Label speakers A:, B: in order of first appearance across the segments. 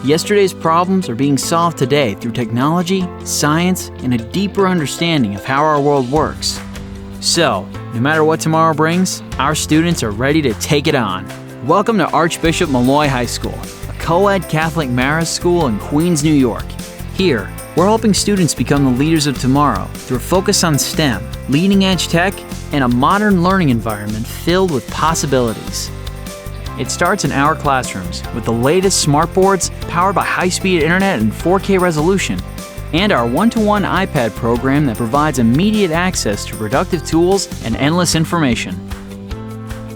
A: Yesterday's problems are being solved today through technology, science, and a deeper understanding of how our world works. So, no matter what tomorrow brings, our students are ready to take it on. Welcome to Archbishop Molloy High School, a co-ed Catholic Marist school in Queens, New York. Here, we're helping students become the leaders of tomorrow through a focus on STEM, leading-edge tech, and a modern learning environment filled with possibilities. It starts in our classrooms with the latest smartboards powered by high-speed internet and 4K resolution, and our one-to-one iPad program that provides immediate access to productive tools and endless information.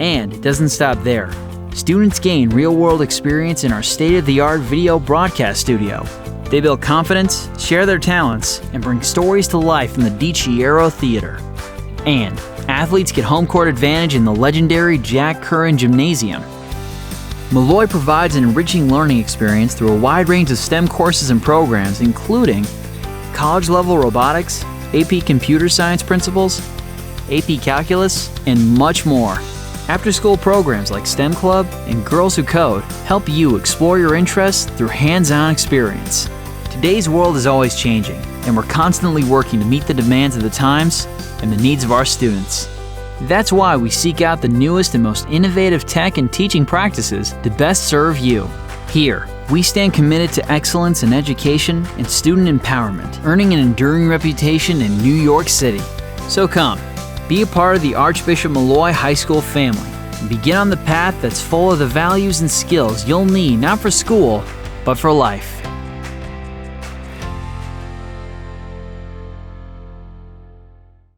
A: And it doesn't stop there. Students gain real-world experience in our state-of-the-art video broadcast studio. They build confidence, share their talents, and bring stories to life in the Di Chiaro Theater. And athletes get home court advantage in the legendary Jack Curran Gymnasium. Molloy provides an enriching learning experience through a wide range of STEM courses and programs, including college-level robotics, AP Computer Science Principles, AP Calculus, and much more. After-school programs like STEM Club and Girls Who Code help you explore your interests through hands-on experience. Today's world is always changing, and we're constantly working to meet the demands of the times and the needs of our students. That's why we seek out the newest and most innovative tech and teaching practices to best serve you. Here, we stand committed to excellence in education and student empowerment, earning an enduring reputation in New York City. So come, be a part of the Archbishop Molloy High School family and begin on the path that's full of the values and skills you'll need not for school, but for life.